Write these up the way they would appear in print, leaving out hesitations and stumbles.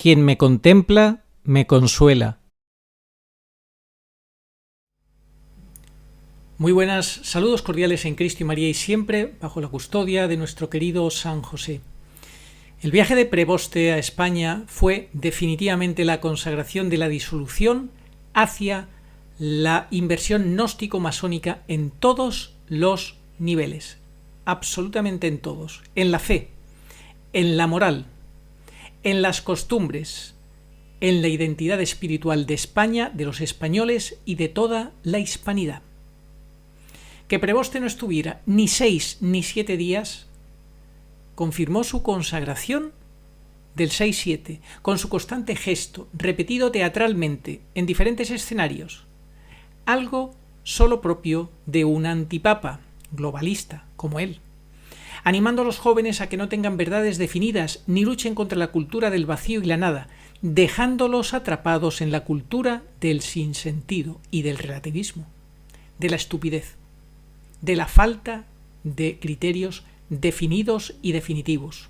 Quien me contempla, me consuela. Muy buenas, saludos cordiales en Cristo y María y siempre bajo la custodia de nuestro querido San José. El viaje de Preboste a España fue definitivamente la consagración de la disolución hacia la inversión gnóstico-masónica en todos los niveles, absolutamente en todos, en la fe, en la moral, en las costumbres, en la identidad espiritual de España, de los españoles y de toda la hispanidad. Que Preboste no estuviera ni 6 ni 7 días confirmó su consagración del 6-7, con su constante gesto, repetido teatralmente en diferentes escenarios, algo solo propio de un antipapa, globalista, como él, animando a los jóvenes a que no tengan verdades definidas ni luchen contra la cultura del vacío y la nada, dejándolos atrapados en la cultura del sinsentido y del relativismo, de la estupidez, de la falta de criterios definidos y definitivos.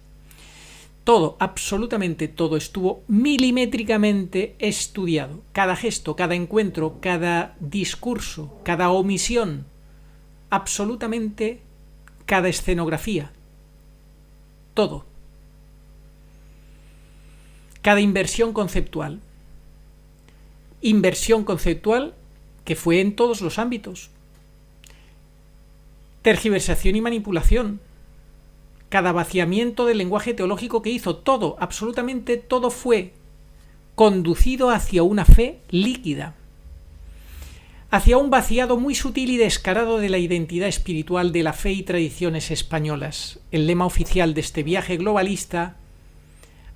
Todo, absolutamente todo, estuvo milimétricamente estudiado. Cada gesto, cada encuentro, cada discurso, cada omisión, absolutamente cada escenografía. Todo. Cada inversión conceptual. Inversión conceptual que fue en todos los ámbitos. Tergiversación y manipulación. Cada vaciamiento del lenguaje teológico que hizo, todo, absolutamente todo fue conducido hacia una fe líquida, hacia un vaciado muy sutil y descarado de la identidad espiritual de la fe y tradiciones españolas. El lema oficial de este viaje globalista,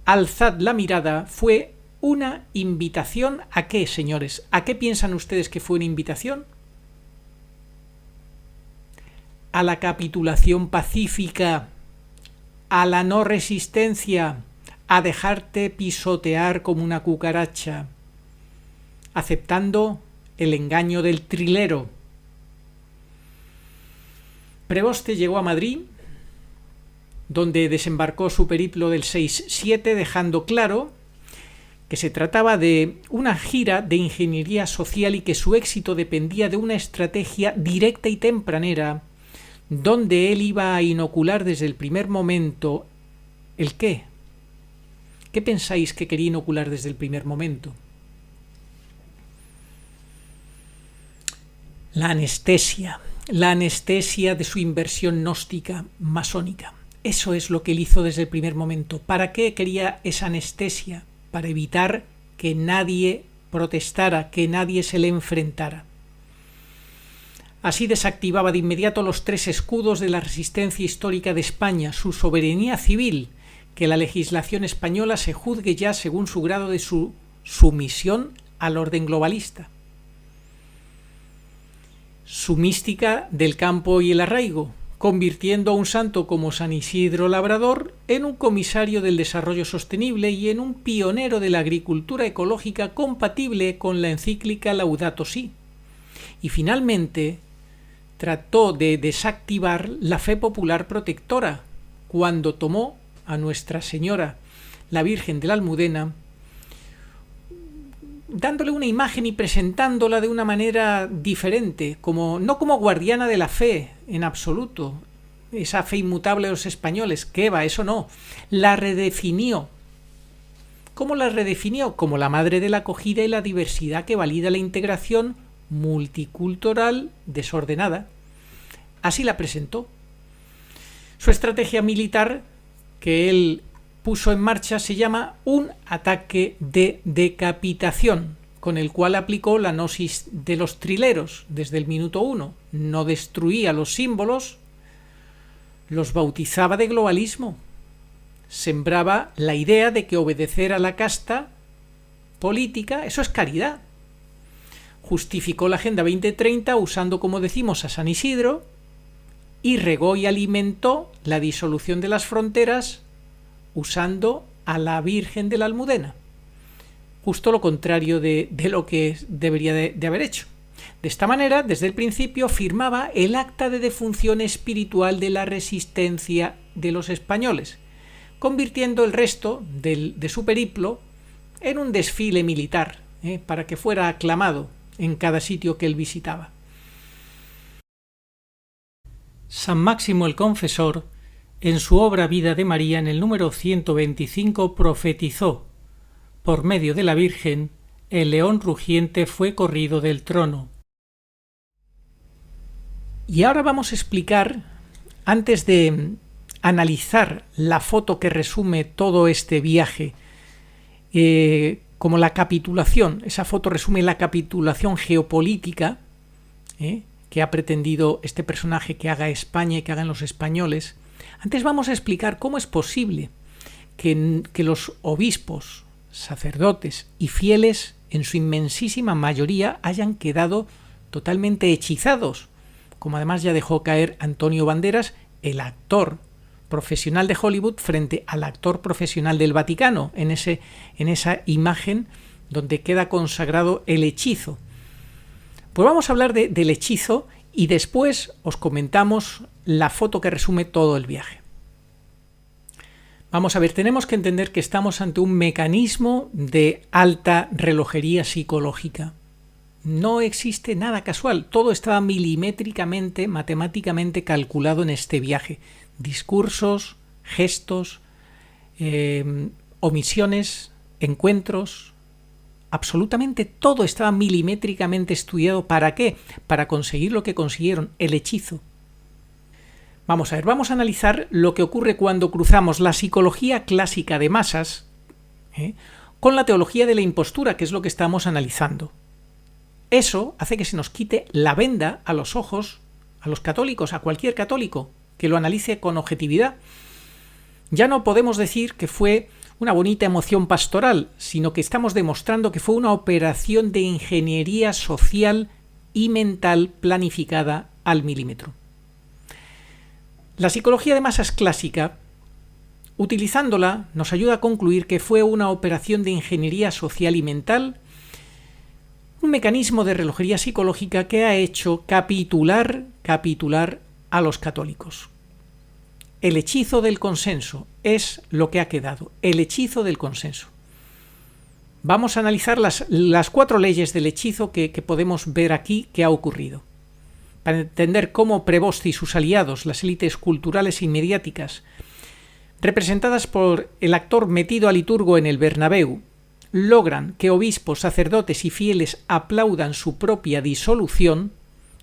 alzad la mirada, fue una invitación ¿a qué, señores? ¿A qué piensan ustedes que fue una invitación? A la capitulación pacífica, a la no resistencia, a dejarte pisotear como una cucaracha, aceptando el engaño del trilero. Preboste llegó a Madrid, donde desembarcó su periplo del 6-7, dejando claro que se trataba de una gira de ingeniería social y que su éxito dependía de una estrategia directa y tempranera, donde él iba a inocular desde el primer momento ¿el qué? ¿Qué pensáis que quería inocular desde el primer momento? La anestesia de su inversión gnóstica masónica. Eso es lo que él hizo desde el primer momento. ¿Para qué quería esa anestesia? Para evitar que nadie protestara, que nadie se le enfrentara. Así desactivaba de inmediato los 3 escudos de la resistencia histórica de España, su soberanía civil, que la legislación española se juzgue ya según su grado de su sumisión al orden globalista, su mística del campo y el arraigo, convirtiendo a un santo como San Isidro Labrador en un comisario del desarrollo sostenible y en un pionero de la agricultura ecológica compatible con la encíclica Laudato Si. Y finalmente trató de desactivar la fe popular protectora cuando tomó a Nuestra Señora, la Virgen de la Almudena, dándole una imagen y presentándola de una manera diferente, no como guardiana de la fe en absoluto, esa fe inmutable de los españoles, que va, eso no, la redefinió. ¿Cómo la redefinió? Como la madre de la acogida y la diversidad que valida la integración multicultural desordenada. Así la presentó. Su estrategia militar que él puso en marcha se llama un ataque de decapitación, con el cual aplicó la gnosis de los trileros desde el minuto 1. No destruía los símbolos, los bautizaba de globalismo. Sembraba la idea de que obedecer a la casta política, eso es caridad. Justificó la Agenda 2030 usando, como decimos, a San Isidro, y regó y alimentó la disolución de las fronteras usando a la Virgen de la Almudena. Justo lo contrario de lo que debería de haber hecho. De esta manera, desde el principio, firmaba el acta de defunción espiritual de la resistencia de los españoles, convirtiendo el resto de su periplo en un desfile militar, para que fuera aclamado en cada sitio que él visitaba. San Máximo el Confesor, en su obra Vida de María, en el número 125, profetizó: por medio de la Virgen, el león rugiente fue corrido del trono. Y ahora vamos a explicar, antes de analizar la foto que resume todo este viaje, como la capitulación. Esa foto resume la capitulación geopolítica que ha pretendido este personaje que haga España y que hagan los españoles. Antes vamos a explicar cómo es posible que los obispos, sacerdotes y fieles, en su inmensísima mayoría, hayan quedado totalmente hechizados, como además ya dejó caer Antonio Banderas, el actor profesional de Hollywood, frente al actor profesional del Vaticano, en esa imagen donde queda consagrado el hechizo. Pues vamos a hablar del hechizo y después os comentamos la foto que resume todo el viaje. Vamos a ver, tenemos que entender que estamos ante un mecanismo de alta relojería psicológica. No existe nada casual, todo estaba milimétricamente, matemáticamente calculado en este viaje. Discursos, gestos, omisiones, encuentros, absolutamente todo estaba milimétricamente estudiado. ¿Para qué? Para conseguir lo que consiguieron, el hechizo. Vamos a ver, vamos a analizar lo que ocurre cuando cruzamos la psicología clásica de masas con la teología de la impostura, que es lo que estamos analizando. Eso hace que se nos quite la venda a los ojos, a los católicos, a cualquier católico que lo analice con objetividad. Ya no podemos decir que fue una bonita emoción pastoral, sino que estamos demostrando que fue una operación de ingeniería social y mental planificada al milímetro. La psicología de masas clásica, utilizándola, nos ayuda a concluir que fue una operación de ingeniería social y mental, un mecanismo de relojería psicológica que ha hecho capitular a los católicos. El hechizo del consenso es lo que ha quedado, el hechizo del consenso. Vamos a analizar las 4 leyes del hechizo que podemos ver aquí que ha ocurrido. Para entender cómo Prevost y sus aliados, las élites culturales y mediáticas, representadas por el actor metido a liturgo en el Bernabéu, logran que obispos, sacerdotes y fieles aplaudan su propia disolución,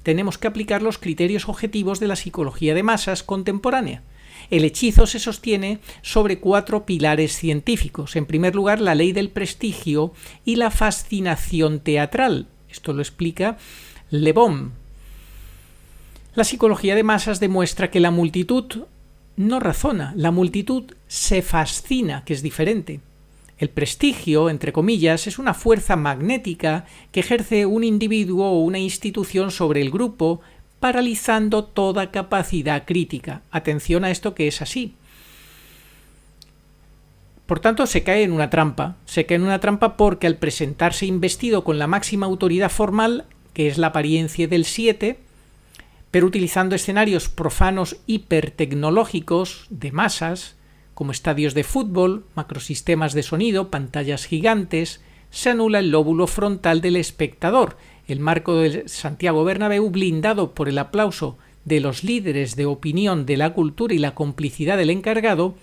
tenemos que aplicar los criterios objetivos de la psicología de masas contemporánea. El hechizo se sostiene sobre 4 pilares científicos. En primer lugar, la ley del prestigio y la fascinación teatral. Esto lo explica Le Bon. La psicología de masas demuestra que la multitud no razona, la multitud se fascina, que es diferente. El prestigio, entre comillas, es una fuerza magnética que ejerce un individuo o una institución sobre el grupo, paralizando toda capacidad crítica. Atención a esto, que es así. Por tanto, se cae en una trampa. Se cae en una trampa porque al presentarse investido con la máxima autoridad formal, que es la apariencia del 7, pero utilizando escenarios profanos hipertecnológicos de masas, como estadios de fútbol, macrosistemas de sonido, pantallas gigantes, se anula el lóbulo frontal del espectador. El marco del Santiago Bernabéu, blindado por el aplauso de los líderes de opinión de la cultura y la complicidad del encargado,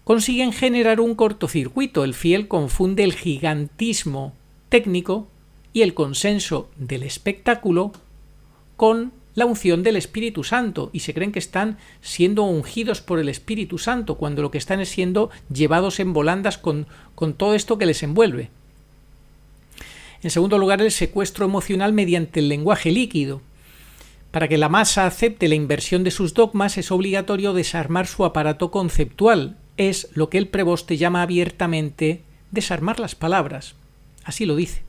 consiguen generar un cortocircuito. El fiel confunde el gigantismo técnico y el consenso del espectáculo con la unción del Espíritu Santo, y se creen que están siendo ungidos por el Espíritu Santo, cuando lo que están es siendo llevados en volandas con todo esto que les envuelve. En segundo lugar, el secuestro emocional mediante el lenguaje líquido. Para que la masa acepte la inversión de sus dogmas es obligatorio desarmar su aparato conceptual. Es lo que el Prevost llama abiertamente desarmar las palabras. Así lo dice.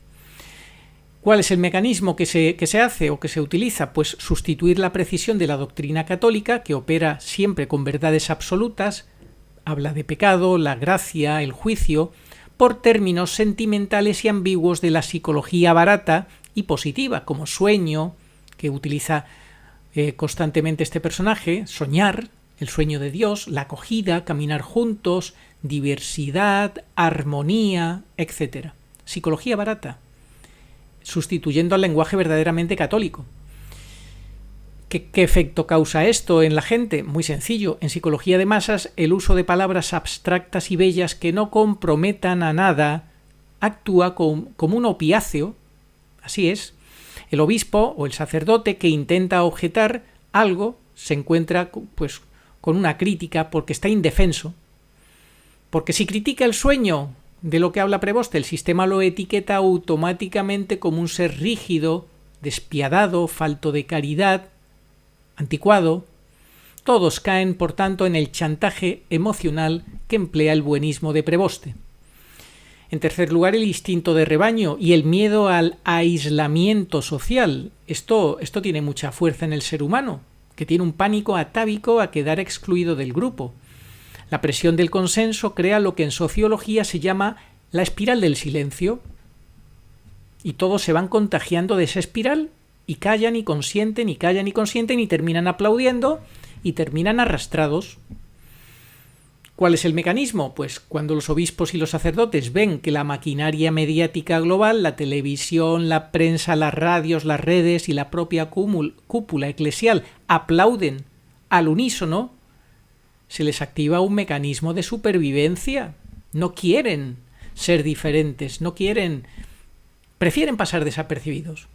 ¿Cuál es el mecanismo que se hace o que se utiliza? Pues sustituir la precisión de la doctrina católica, que opera siempre con verdades absolutas, habla de pecado, la gracia, el juicio, por términos sentimentales y ambiguos de la psicología barata y positiva, como sueño, que utiliza constantemente este personaje, soñar, el sueño de Dios, la acogida, caminar juntos, diversidad, armonía, etc. Psicología barata, sustituyendo al lenguaje verdaderamente católico. ¿Qué efecto causa esto en la gente? Muy sencillo. En psicología de masas, el uso de palabras abstractas y bellas que no comprometan a nada actúa como un opiáceo. Así es. El obispo o el sacerdote que intenta objetar algo se encuentra pues con una crítica porque está indefenso. Porque si critica el sueño de lo que habla Prevoste, el sistema lo etiqueta automáticamente como un ser rígido, despiadado, falto de caridad, anticuado. Todos caen, por tanto, en el chantaje emocional que emplea el buenismo de Prevoste. En tercer lugar, el instinto de rebaño y el miedo al aislamiento social. Esto tiene mucha fuerza en el ser humano, que tiene un pánico atávico a quedar excluido del grupo. La presión del consenso crea lo que en sociología se llama la espiral del silencio. Y todos se van contagiando de esa espiral y callan y consienten y callan y consienten y terminan aplaudiendo y terminan arrastrados. ¿Cuál es el mecanismo? Pues cuando los obispos y los sacerdotes ven que la maquinaria mediática global, la televisión, la prensa, las radios, las redes y la propia cúpula eclesial aplauden al unísono, se les activa un mecanismo de supervivencia. No quieren ser diferentes, prefieren pasar desapercibidos.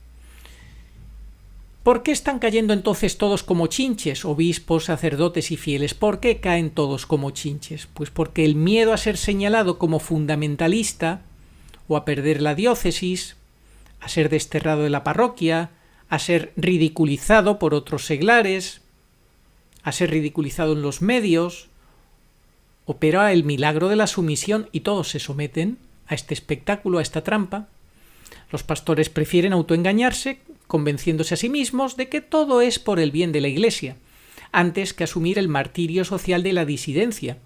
¿Por qué están cayendo entonces todos como chinches, obispos, sacerdotes y fieles? ¿Por qué caen todos como chinches? Pues porque el miedo a ser señalado como fundamentalista, o a perder la diócesis, a ser desterrado de la parroquia, a ser ridiculizado por otros seglares, a ser ridiculizado en los medios, opera el milagro de la sumisión y todos se someten a este espectáculo, a esta trampa. Los pastores prefieren autoengañarse, convenciéndose a sí mismos de que todo es por el bien de la Iglesia, antes que asumir el martirio social de la disidencia.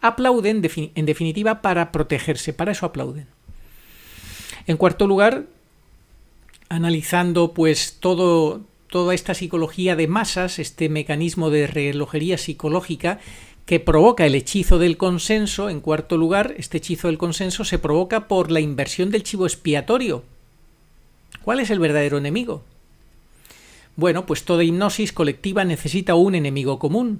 Aplauden, en definitiva, para protegerse, para eso aplauden. En cuarto lugar, analizando pues toda esta psicología de masas, este mecanismo de relojería psicológica que provoca el hechizo del consenso, en cuarto lugar, este hechizo del consenso se provoca por la inversión del chivo expiatorio. ¿Cuál es el verdadero enemigo? Bueno, pues toda hipnosis colectiva necesita un enemigo común.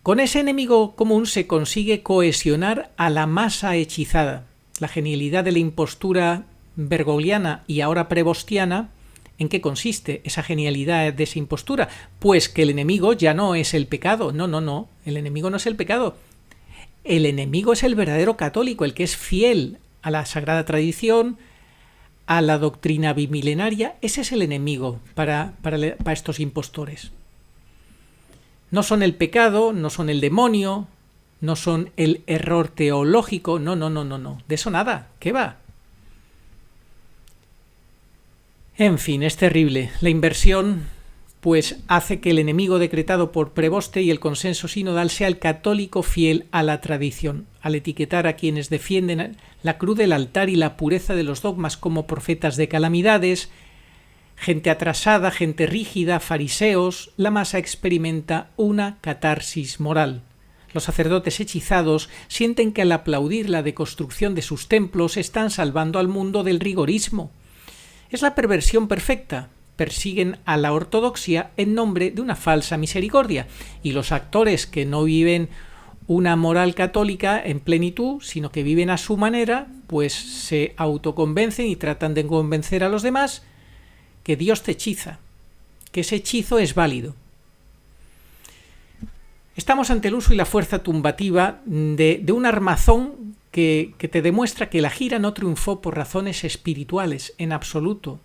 Con ese enemigo común se consigue cohesionar a la masa hechizada. La genialidad de la impostura bergogliana y ahora prevostiana, ¿en qué consiste esa genialidad de esa impostura? Pues que el enemigo ya no es el pecado. No, el enemigo no es el pecado. El enemigo es el verdadero católico, el que es fiel a la sagrada tradición, a la doctrina bimilenaria. Ese es el enemigo para estos impostores. No son el pecado, no son el demonio, no son el error teológico, no, de eso nada, ¿qué va? En fin, es terrible. La inversión pues hace que el enemigo decretado por Prevoste y el consenso sinodal sea el católico fiel a la tradición, al etiquetar a quienes defienden la cruz del altar y la pureza de los dogmas como profetas de calamidades, gente atrasada, gente rígida, fariseos. La masa experimenta una catarsis moral. Los sacerdotes hechizados sienten que al aplaudir la deconstrucción de sus templos están salvando al mundo del rigorismo. Es la perversión perfecta. Persiguen a la ortodoxia en nombre de una falsa misericordia, y los actores que no viven una moral católica en plenitud, sino que viven a su manera, pues se autoconvencen y tratan de convencer a los demás que Dios te hechiza, que ese hechizo es válido. Estamos ante el uso y la fuerza tumbativa de un armazón que te demuestra que la gira no triunfó por razones espirituales en absoluto,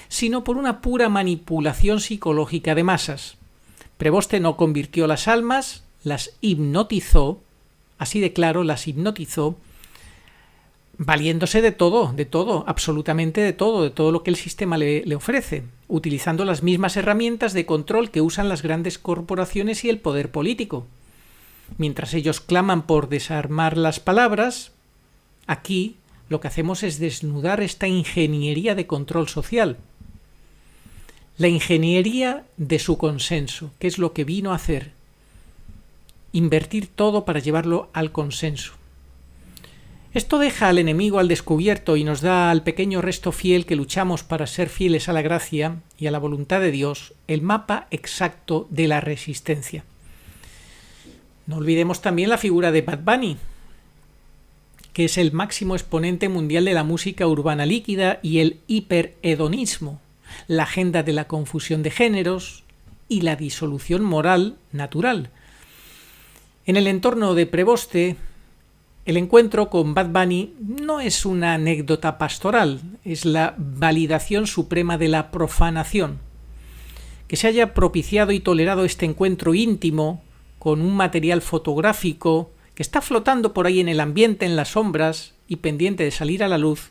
sino por una pura manipulación psicológica de masas. Prevoste no convirtió las almas, las hipnotizó, así de claro, las hipnotizó, valiéndose de todo, absolutamente de todo lo que el sistema le ofrece, utilizando las mismas herramientas de control que usan las grandes corporaciones y el poder político. Mientras ellos claman por desarmar las palabras, aquí lo que hacemos es desnudar esta ingeniería de control social. La ingeniería de su consenso, que es lo que vino a hacer invertir todo para llevarlo al consenso. Esto deja al enemigo al descubierto y nos da al pequeño resto fiel que luchamos para ser fieles a la gracia y a la voluntad de Dios el mapa exacto de la resistencia. No olvidemos también la figura de Bad Bunny, que es el máximo exponente mundial de la música urbana líquida y el hiperhedonismo, la agenda de la confusión de géneros y la disolución moral natural. En el entorno de Preboste, el encuentro con Bad Bunny no es una anécdota pastoral, es la validación suprema de la profanación. Que se haya propiciado y tolerado este encuentro íntimo con un material fotográfico que está flotando por ahí en el ambiente, en las sombras y pendiente de salir a la luz,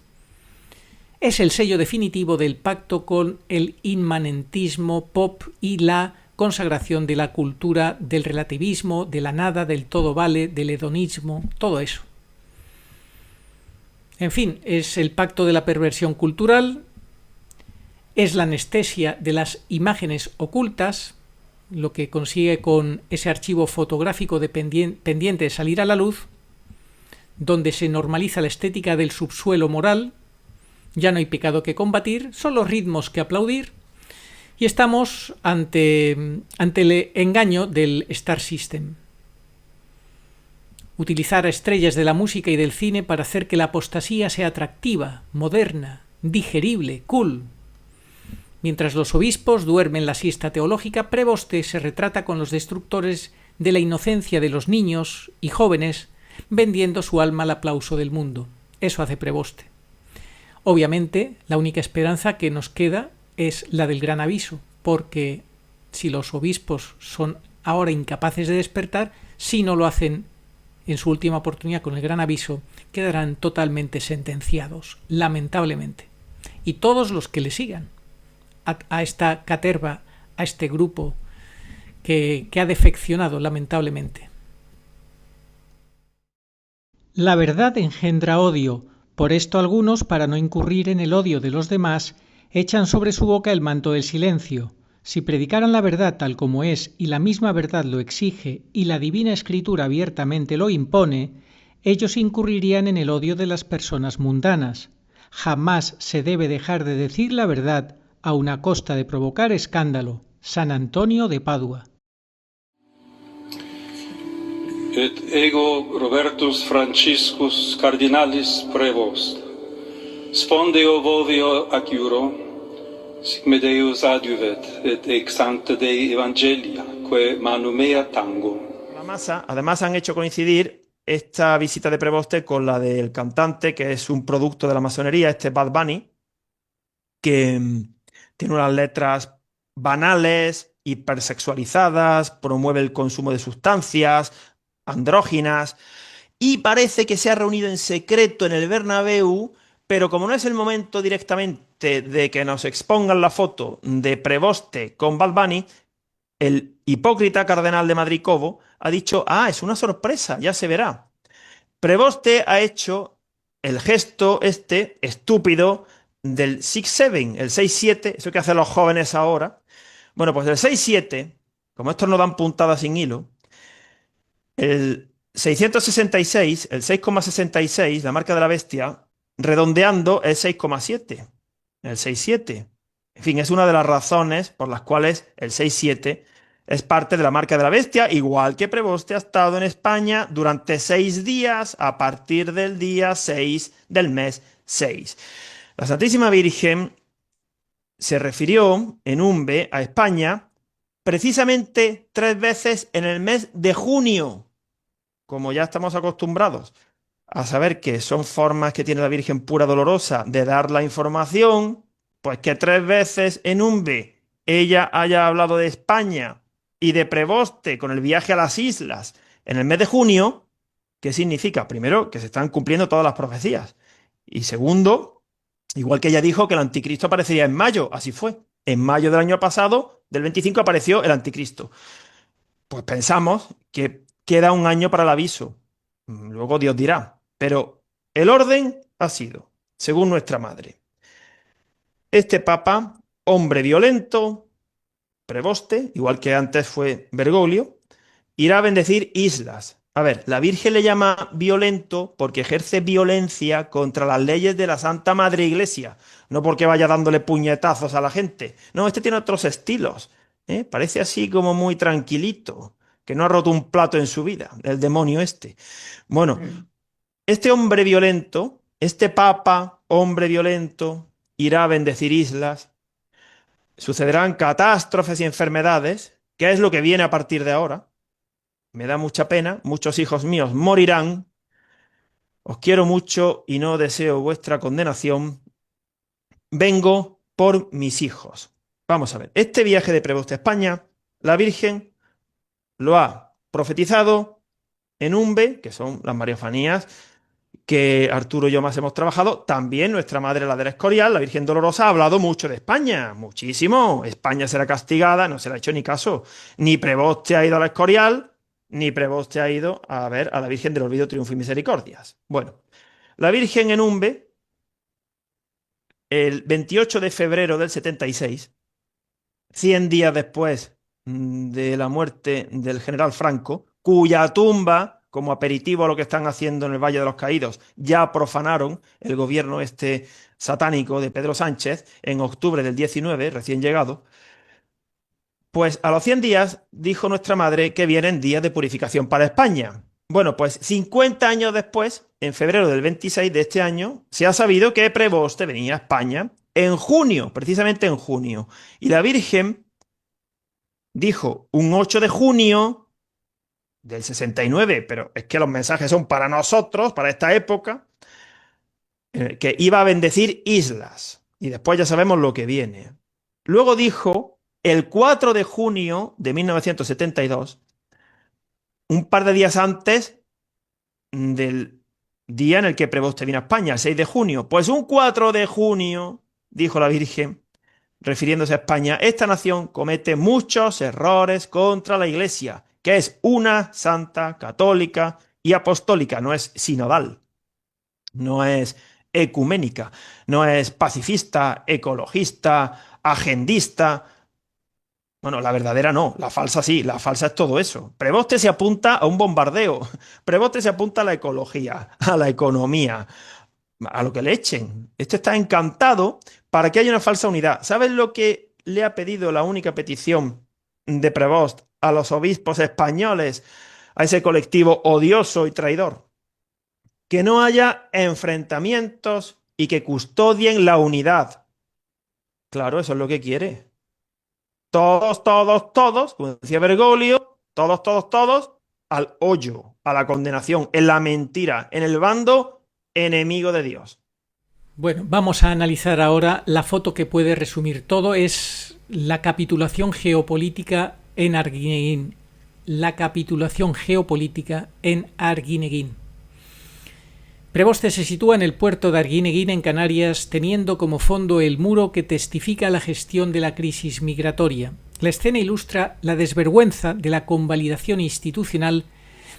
es el sello definitivo del pacto con el inmanentismo pop y la consagración de la cultura del relativismo, de la nada, del todo vale, del hedonismo, todo eso. En fin, es el pacto de la perversión cultural, es la anestesia de las imágenes ocultas, lo que consigue con ese archivo fotográfico pendiente de salir a la luz, donde se normaliza la estética del subsuelo moral, ya no hay pecado que combatir, solo ritmos que aplaudir, y estamos ante el engaño del Star System. Utilizar a estrellas de la música y del cine para hacer que la apostasía sea atractiva, moderna, digerible, cool. Mientras los obispos duermen la siesta teológica, Preboste se retrata con los destructores de la inocencia de los niños y jóvenes, vendiendo su alma al aplauso del mundo. Eso hace Preboste. Obviamente, la única esperanza que nos queda es la del gran aviso, porque si los obispos son ahora incapaces de despertar, si no lo hacen en su última oportunidad con el gran aviso, quedarán totalmente sentenciados, lamentablemente. Y todos los que le sigan a esta caterva, a este grupo que ha defeccionado lamentablemente. La verdad engendra odio, por esto algunos, para no incurrir en el odio de los demás, echan sobre su boca el manto del silencio. Si predicaran la verdad tal como es y la misma verdad lo exige y la divina escritura abiertamente lo impone, ellos incurrirían en el odio de las personas mundanas. Jamás se debe dejar de decir la verdad a una costa de provocar escándalo. San Antonio de Padua. Et ego Robertus Franciscus Cardinalis Prevost, spondeo vovio acuro, sic me Deus adiuvet, et ex sancta Dei Evangelia, que manu mea tango. La masa, además han hecho coincidir esta visita de Preboste con la del cantante, que es un producto de la masonería, este Bad Bunny, que tiene unas letras banales, hipersexualizadas, promueve el consumo de sustancias andróginas y parece que se ha reunido en secreto en el Bernabéu, pero como no es el momento directamente de que nos expongan la foto de Preboste con Bad Bunny, el hipócrita cardenal de Madrid Cobo ha dicho: es una sorpresa, ya se verá. Preboste ha hecho el gesto este estúpido del 6-7, el 6-7, eso que hacen los jóvenes ahora. Bueno, pues el 6-7, como estos no dan puntadas sin hilo, el 666, el 6,66, la marca de la bestia, redondeando es 6,7, el 6-7. En fin, es una de las razones por las cuales el 6-7 es parte de la marca de la bestia, igual que Preboste ha estado en España durante 6 días a partir del día 6 del mes 6. La Santísima Virgen se refirió en Umbe a España precisamente 3 veces en el mes de junio, como ya estamos acostumbrados a saber que son formas que tiene la Virgen pura dolorosa de dar la información, pues que 3 veces en Umbe ella haya hablado de España y de Preboste con el viaje a las islas en el mes de junio, ¿qué significa? Primero, que se están cumpliendo todas las profecías. Y segundo, igual que ella dijo que el anticristo aparecería en mayo, así fue. En mayo del año pasado, del 25, apareció el anticristo. Pues pensamos que queda un año para el aviso. Luego Dios dirá. Pero el orden ha sido, según nuestra madre, este papa, hombre violento, Preboste, igual que antes fue Bergoglio, irá a bendecir islas. A ver, la Virgen le llama violento porque ejerce violencia contra las leyes de la Santa Madre Iglesia, no porque vaya dándole puñetazos a la gente. No, este tiene otros estilos. Parece así como muy tranquilito, que no ha roto un plato en su vida, el demonio este. Bueno, este hombre violento, este papa, hombre violento, irá a bendecir islas, sucederán catástrofes y enfermedades, que es lo que viene a partir de ahora. Me da mucha pena, muchos hijos míos morirán. Os quiero mucho y no deseo vuestra condenación. Vengo por mis hijos. Vamos a ver, este viaje de Preboste a España, la Virgen lo ha profetizado en Umbe, que son las Mariofanías que Arturo y yo más hemos trabajado. También nuestra madre, la del Escorial, la Virgen Dolorosa, ha hablado mucho de España, muchísimo. España será castigada, no se le ha hecho ni caso. Ni Preboste ha ido al Escorial, ni Preboste ha ido a ver a la Virgen del Olvido, Triunfo y Misericordias. Bueno, la Virgen en Umbe, el 28 de febrero del 76, 100 días después de la muerte del general Franco, cuya tumba, como aperitivo a lo que están haciendo en el Valle de los Caídos, ya profanaron el gobierno este satánico de Pedro Sánchez en octubre del 19, recién llegado. Pues a los 100 días dijo nuestra madre que vienen días de purificación para España. Bueno, pues 50 años después, en febrero del 26 de este año, se ha sabido que Preboste venía a España en junio, precisamente en junio. Y la Virgen dijo un 8 de junio del 69, pero es que los mensajes son para nosotros, para esta época, que iba a bendecir islas. Y después ya sabemos lo que viene. Luego dijo el 4 de junio de 1972, un par de días antes del día en el que Preboste vino a España, el 6 de junio. Pues un 4 de junio, dijo la Virgen, refiriéndose a España, esta nación comete muchos errores contra la Iglesia, que es una santa, católica y apostólica, no es sinodal, no es ecuménica, no es pacifista, ecologista, agendista. Bueno, la verdadera no, la falsa sí, la falsa es todo eso. Preboste se apunta a un bombardeo, Preboste se apunta a la ecología, a la economía, a lo que le echen. Este está encantado para que haya una falsa unidad. ¿Sabes lo que le ha pedido la única petición de Prevost a los obispos españoles, a ese colectivo odioso y traidor? Que no haya enfrentamientos y que custodien la unidad. Claro, eso es lo que quiere. Todos, como decía Bergoglio, todos, al hoyo, a la condenación, en la mentira, en el bando enemigo de Dios. Bueno, vamos a analizar ahora la foto que puede resumir todo. Es la capitulación geopolítica en Arguineguín. La capitulación geopolítica en Arguineguín. Preboste se sitúa en el puerto de Arguineguín, en Canarias, teniendo como fondo el muro que testifica la gestión de la crisis migratoria. La escena ilustra la desvergüenza de la convalidación institucional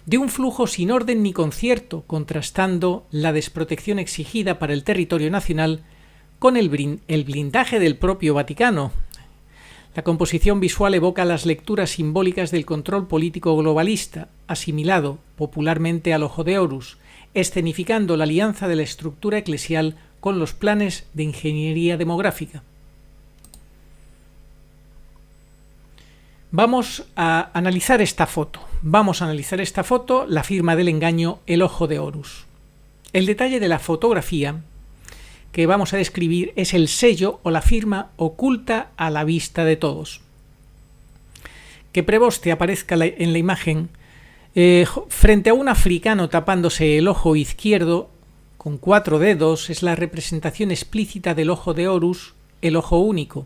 de un flujo sin orden ni concierto, contrastando la desprotección exigida para el territorio nacional con el blindaje del propio Vaticano. La composición visual evoca las lecturas simbólicas del control político globalista, asimilado popularmente al ojo de Horus, escenificando la alianza de la estructura eclesial con los planes de ingeniería demográfica. Vamos a analizar esta foto. La firma del engaño, el ojo de Horus. El detalle de la fotografía que vamos a describir es el sello o la firma oculta a la vista de todos. Que Preboste aparezca en la imagen frente a un africano tapándose el ojo izquierdo con 4 dedos es la representación explícita del ojo de Horus, el ojo único.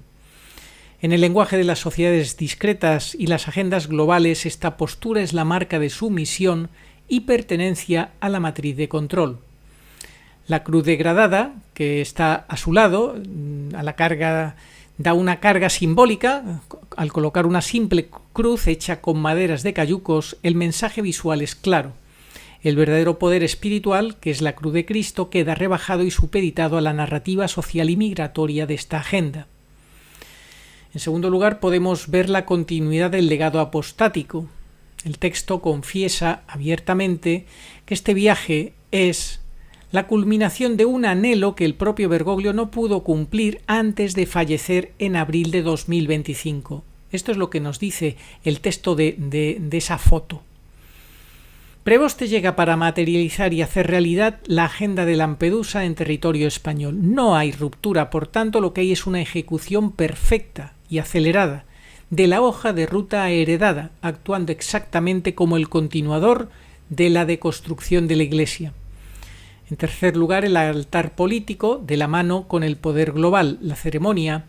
En el lenguaje de las sociedades discretas y las agendas globales, esta postura es la marca de sumisión y pertenencia a la matriz de control. La cruz degradada, que está a su lado, a la carga, da una carga simbólica. Al colocar una simple cruz hecha con maderas de cayucos, el mensaje visual es claro. El verdadero poder espiritual, que es la cruz de Cristo, queda rebajado y supeditado a la narrativa social y migratoria de esta agenda. En segundo lugar, podemos ver la continuidad del legado apostático. El texto confiesa abiertamente que este viaje es la culminación de un anhelo que el propio Bergoglio no pudo cumplir antes de fallecer en abril de 2025. Esto es lo que nos dice el texto de esa foto. Prevoste llega para materializar y hacer realidad la agenda de Lampedusa en territorio español. No hay ruptura, por tanto, lo que hay es una ejecución perfecta y acelerada de la hoja de ruta heredada, actuando exactamente como el continuador de la deconstrucción de la Iglesia. En tercer lugar, el altar político, de la mano con el poder global. La ceremonia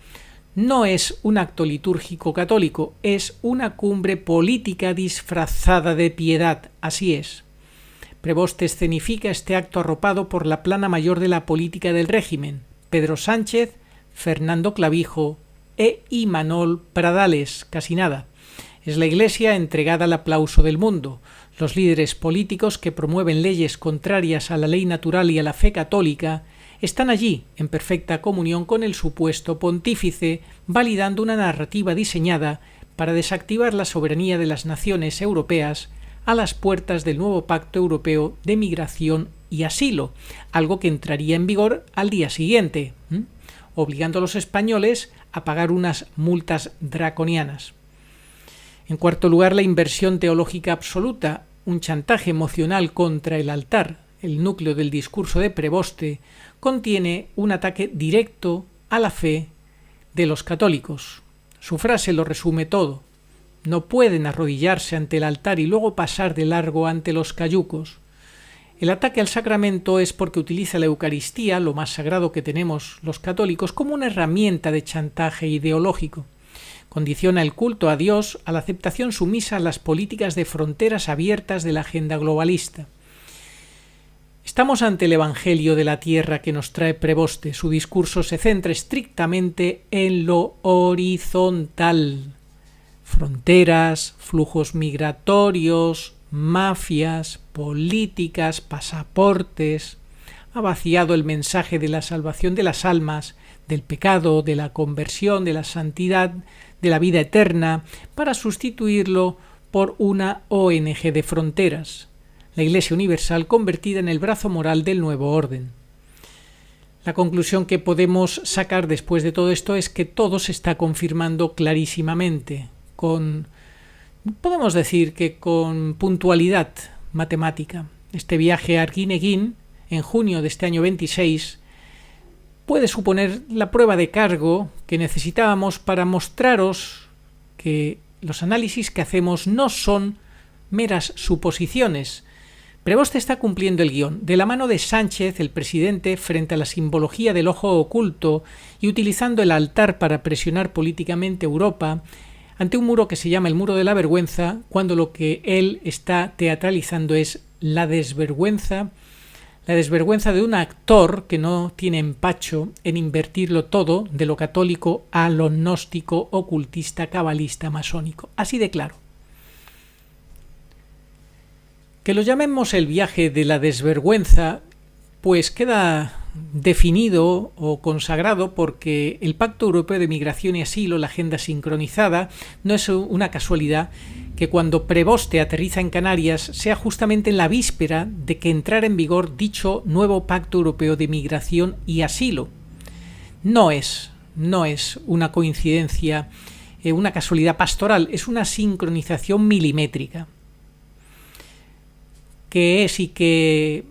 no es un acto litúrgico católico, es una cumbre política disfrazada de piedad, así es. Prevoste escenifica este acto arropado por la plana mayor de la política del régimen, Pedro Sánchez, Fernando Clavijo e Imanol Pradales, casi nada. Es la Iglesia entregada al aplauso del mundo. Los líderes políticos que promueven leyes contrarias a la ley natural y a la fe católica están allí, en perfecta comunión con el supuesto pontífice, validando una narrativa diseñada para desactivar la soberanía de las naciones europeas a las puertas del nuevo Pacto Europeo de Migración y Asilo, algo que entraría en vigor al día siguiente, obligando a los españoles a pagar unas multas draconianas. En cuarto lugar, la inversión teológica absoluta, un chantaje emocional contra el altar. El núcleo del discurso de Prevoste contiene un ataque directo a la fe de los católicos. Su frase lo resume todo. No pueden arrodillarse ante el altar y luego pasar de largo ante los cayucos. El ataque al sacramento es porque utiliza la Eucaristía, lo más sagrado que tenemos los católicos, como una herramienta de chantaje ideológico. Condiciona el culto a Dios a la aceptación sumisa a las políticas de fronteras abiertas de la agenda globalista. Estamos ante el Evangelio de la Tierra que nos trae Prevoste. Su discurso se centra estrictamente en lo horizontal. Fronteras, flujos migratorios, mafias, políticas, pasaportes. Ha vaciado el mensaje de la salvación de las almas, del pecado, de la conversión, de la santidad, de la vida eterna, para sustituirlo por una ONG de fronteras. La Iglesia Universal convertida en el brazo moral del nuevo orden. La conclusión que podemos sacar después de todo esto es que todo se está confirmando clarísimamente, podemos decir que con puntualidad matemática. Este viaje a Arguineguín, en junio de este año 26, puede suponer la prueba de cargo que necesitábamos para mostraros que los análisis que hacemos no son meras suposiciones. Prevoste está cumpliendo el guión, de la mano de Sánchez, el presidente, frente a la simbología del ojo oculto y utilizando el altar para presionar políticamente a Europa ante un muro que se llama el muro de la vergüenza, cuando lo que él está teatralizando es la desvergüenza de un actor que no tiene empacho en invertirlo todo de lo católico a lo gnóstico, ocultista, cabalista, masónico. Así de claro. Que lo llamemos el viaje de la desvergüenza, pues queda definido o consagrado porque el Pacto Europeo de Migración y Asilo, la agenda sincronizada, no es una casualidad que cuando Prevoste aterriza en Canarias sea justamente en la víspera de que entrara en vigor dicho nuevo Pacto Europeo de Migración y Asilo. No es una coincidencia, una casualidad pastoral, es una sincronización milimétrica. ¿Qué es y qué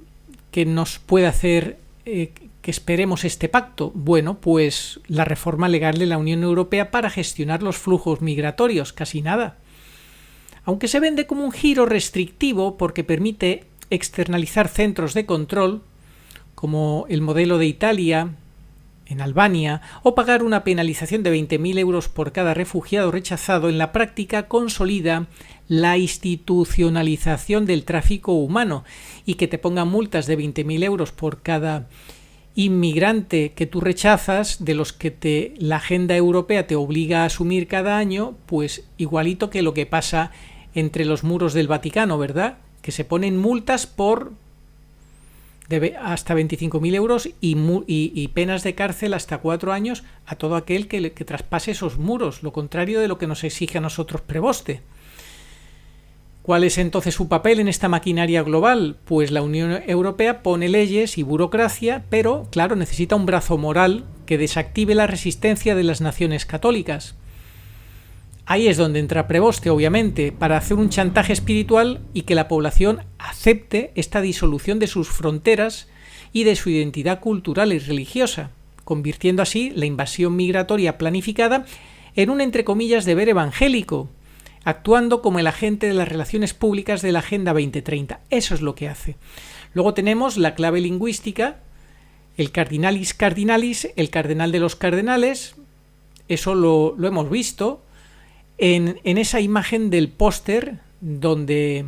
nos puede hacer que esperemos este pacto? Bueno, pues la reforma legal de la Unión Europea para gestionar los flujos migratorios, casi nada. Aunque se vende como un giro restrictivo porque permite externalizar centros de control, como el modelo de Italia en Albania, o pagar una penalización de 20.000 euros por cada refugiado rechazado, en la práctica consolida la institucionalización del tráfico humano y que te pongan multas de 20.000 euros por cada inmigrante que tú rechazas, de los que la agenda europea te obliga a asumir cada año, pues igualito que lo que pasa entre los muros del Vaticano, ¿verdad? Que se ponen multas por hasta 25.000 euros y penas de cárcel hasta 4 años a todo aquel que traspase esos muros, lo contrario de lo que nos exige a nosotros Prevoste. ¿Cuál es entonces su papel en esta maquinaria global? Pues la Unión Europea pone leyes y burocracia, pero, claro, necesita un brazo moral que desactive la resistencia de las naciones católicas. Ahí es donde entra Prevoste, obviamente, para hacer un chantaje espiritual y que la población acepte esta disolución de sus fronteras y de su identidad cultural y religiosa, convirtiendo así la invasión migratoria planificada en un, entre comillas, deber evangélico, actuando como el agente de las relaciones públicas de la Agenda 2030. Eso es lo que hace. Luego tenemos la clave lingüística, el cardinalis cardinalis, el cardenal de los cardenales. Eso lo hemos visto en esa imagen del póster donde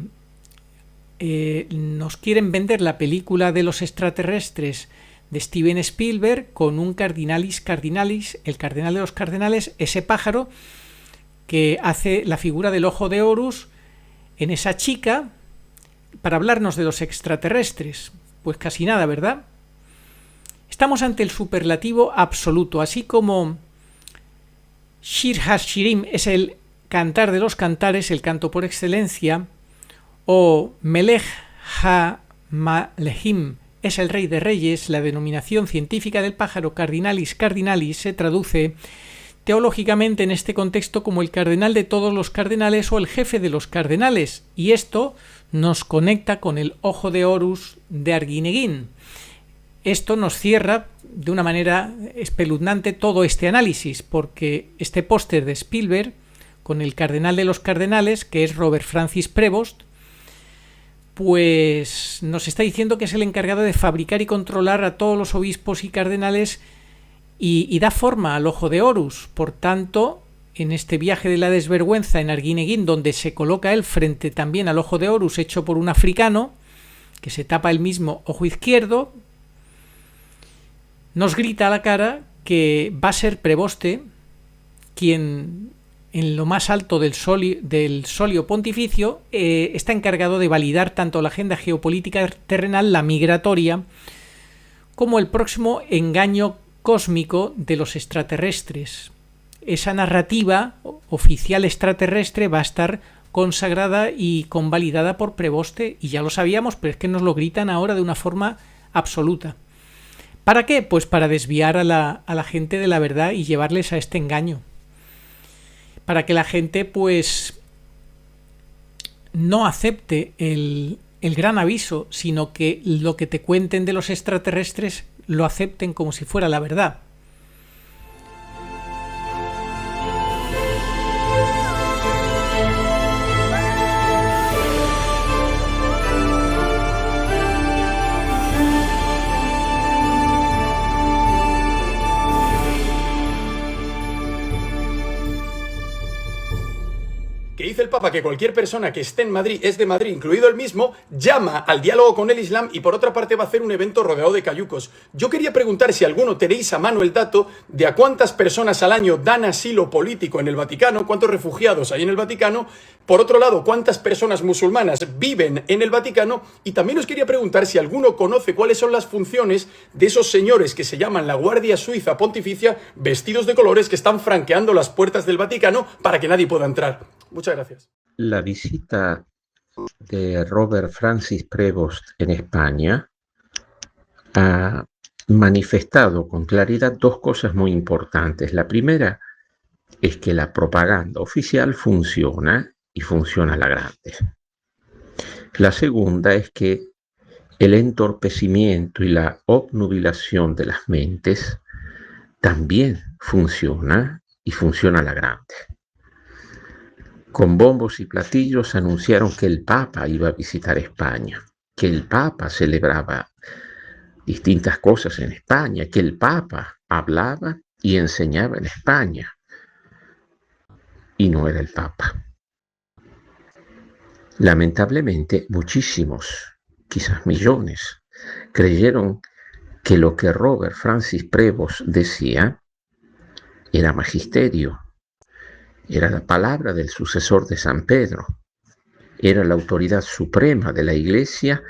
nos quieren vender la película de los extraterrestres de Steven Spielberg con un cardinalis cardinalis, el cardenal de los cardenales, ese pájaro que hace la figura del ojo de Horus en esa chica para hablarnos de los extraterrestres. Pues casi nada, ¿verdad? Estamos ante el superlativo absoluto, así como Shir HaShirim es el cantar de los cantares, el canto por excelencia, o Melech HaMalehim es el rey de reyes. La denominación científica del pájaro Cardinalis cardinalis se traduce teológicamente en este contexto como el cardenal de todos los cardenales o el jefe de los cardenales, y esto nos conecta con el ojo de Horus de Arguineguín. Esto nos cierra de una manera espeluznante todo este análisis, porque este póster de Spielberg con el cardenal de los cardenales, que es Robert Francis Prevost, pues nos está diciendo que es el encargado de fabricar y controlar a todos los obispos y cardenales y da forma al ojo de Horus. Por tanto, en este viaje de la desvergüenza en Arguineguín, donde se coloca él frente también al ojo de Horus hecho por un africano, que se tapa el mismo ojo izquierdo, nos grita a la cara que va a ser Prevoste quien en lo más alto del solio pontificio está encargado de validar tanto la agenda geopolítica terrenal, la migratoria, como el próximo engaño cósmico de los extraterrestres. Esa narrativa oficial extraterrestre va a estar consagrada y convalidada por Prevoste, y ya lo sabíamos, pero es que nos lo gritan ahora de una forma absoluta. ¿Para qué? Pues para desviar a la gente de la verdad y llevarles a este engaño. Para que la gente pues no acepte el gran aviso, sino que lo que te cuenten de los extraterrestres lo acepten como si fuera la verdad. Que dice el Papa que cualquier persona que esté en Madrid es de Madrid, incluido él mismo, llama al diálogo con el Islam y por otra parte va a hacer un evento rodeado de cayucos. Yo quería preguntar si alguno tenéis a mano el dato de a cuántas personas al año dan asilo político en el Vaticano, cuántos refugiados hay en el Vaticano, por otro lado, cuántas personas musulmanas viven en el Vaticano, y también os quería preguntar si alguno conoce cuáles son las funciones de esos señores que se llaman la Guardia Suiza Pontificia, vestidos de colores, que están franqueando las puertas del Vaticano para que nadie pueda entrar. Muchas gracias. La visita de Robert Francis Prevost en España ha manifestado con claridad dos cosas muy importantes. La primera es que la propaganda oficial funciona y funciona a la grande. La segunda es que el entorpecimiento y la obnubilación de las mentes también funciona y funciona a la grande. Con bombos y platillos anunciaron que el Papa iba a visitar España, que el Papa celebraba distintas cosas en España, que el Papa hablaba y enseñaba en España. Y no era el Papa. Lamentablemente, muchísimos, quizás millones, creyeron que lo que Robert Francis Prevost decía era magisterio. Era la palabra del sucesor de San Pedro. Era la autoridad suprema de la Iglesia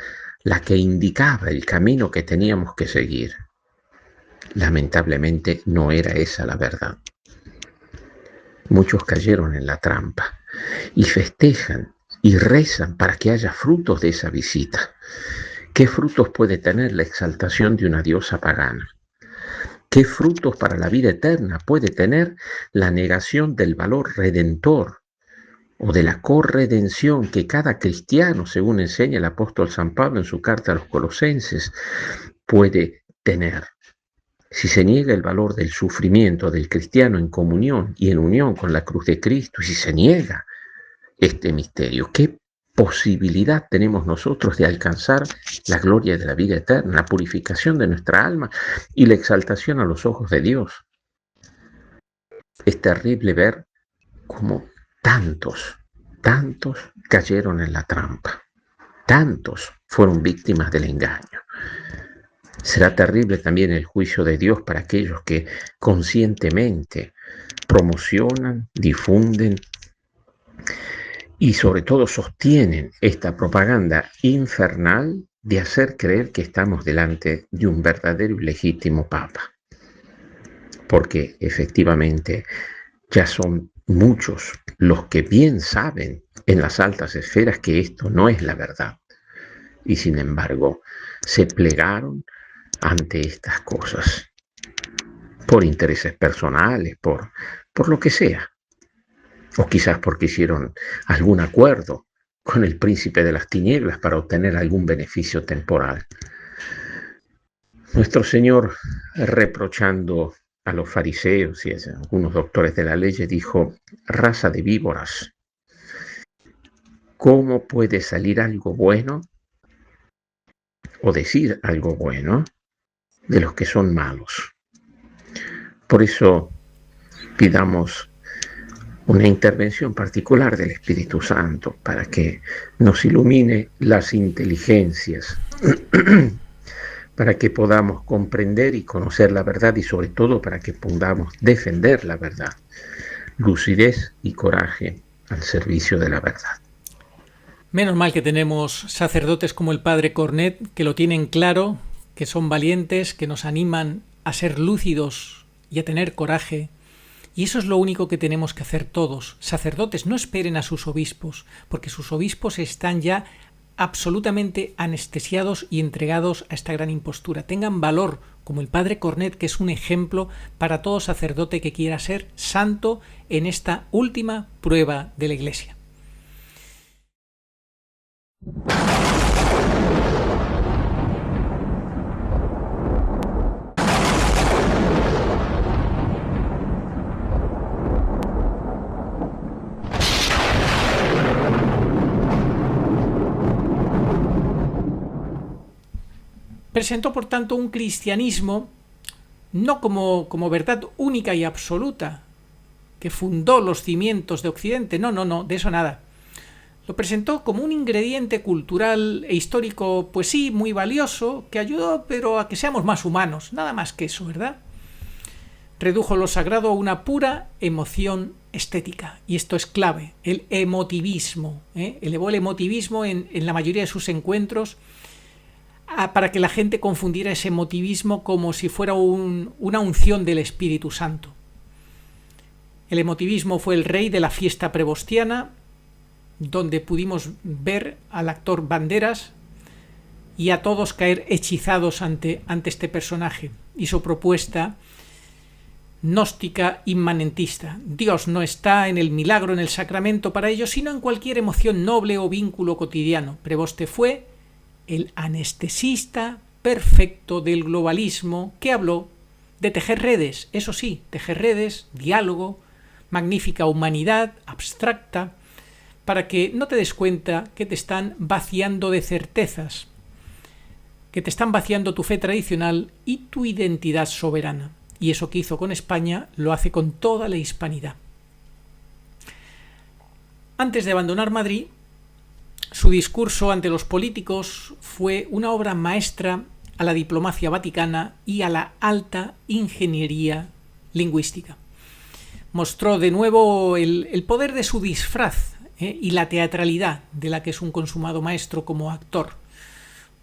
la que indicaba el camino que teníamos que seguir. Lamentablemente no era esa la verdad. Muchos cayeron en la trampa y festejan y rezan para que haya frutos de esa visita. ¿Qué frutos puede tener la exaltación de una diosa pagana? ¿Qué frutos para la vida eterna puede tener la negación del valor redentor o de la corredención que cada cristiano, según enseña el apóstol San Pablo en su carta a los Colosenses, puede tener? Si se niega el valor del sufrimiento del cristiano en comunión y en unión con la cruz de Cristo, y si se niega este misterio, ¿qué posibilidad tenemos nosotros de alcanzar la gloria de la vida eterna, la purificación de nuestra alma y la exaltación a los ojos de Dios? Es terrible ver cómo tantos cayeron en la trampa, tantos fueron víctimas del engaño. Será terrible también el juicio de Dios para aquellos que conscientemente promocionan, difunden y sobre todo sostienen esta propaganda infernal de hacer creer que estamos delante de un verdadero y legítimo Papa. Porque efectivamente ya son muchos los que bien saben en las altas esferas que esto no es la verdad. Y sin embargo se plegaron ante estas cosas por intereses personales, por lo que sea. O quizás porque hicieron algún acuerdo con el príncipe de las tinieblas para obtener algún beneficio temporal. Nuestro Señor, reprochando a los fariseos y a algunos doctores de la ley, dijo: raza de víboras, ¿cómo puede salir algo bueno o decir algo bueno de los que son malos? Por eso pidamos una intervención particular del Espíritu Santo para que nos ilumine las inteligencias, para que podamos comprender y conocer la verdad y sobre todo para que podamos defender la verdad. Lucidez y coraje al servicio de la verdad. Menos mal que tenemos sacerdotes como el padre Cornet, que lo tienen claro, que son valientes, que nos animan a ser lúcidos y a tener coraje. Y eso es lo único que tenemos que hacer todos. Sacerdotes, no esperen a sus obispos, porque sus obispos están ya absolutamente anestesiados y entregados a esta gran impostura. Tengan valor, como el padre Cornet, que es un ejemplo para todo sacerdote que quiera ser santo en esta última prueba de la Iglesia. Presentó, por tanto, un cristianismo no como verdad única y absoluta, que fundó los cimientos de Occidente. No, de eso nada. Lo presentó como un ingrediente cultural e histórico, pues sí, muy valioso, que ayudó, pero a que seamos más humanos, nada más que eso, ¿verdad? Redujo lo sagrado a una pura emoción estética, y esto es clave, el emotivismo, elevó el emotivismo en la mayoría de sus encuentros, para que la gente confundiera ese emotivismo como si fuera una unción del Espíritu Santo. El emotivismo fue el rey de la fiesta prebostiana, donde pudimos ver al actor Banderas y a todos caer hechizados ante este personaje y su propuesta gnóstica inmanentista. Dios no está en el milagro, en el sacramento para ellos, sino en cualquier emoción noble o vínculo cotidiano. Prevoste fue el anestesista perfecto del globalismo, que habló de tejer redes, eso sí, tejer redes, diálogo, magnífica humanidad abstracta, para que no te des cuenta que te están vaciando de certezas, que te están vaciando tu fe tradicional y tu identidad soberana. Y eso que hizo con España lo hace con toda la hispanidad. Antes de abandonar Madrid, su discurso ante los políticos fue una obra maestra a la diplomacia vaticana y a la alta ingeniería lingüística. Mostró de nuevo el poder de su disfraz y la teatralidad de la que es un consumado maestro como actor,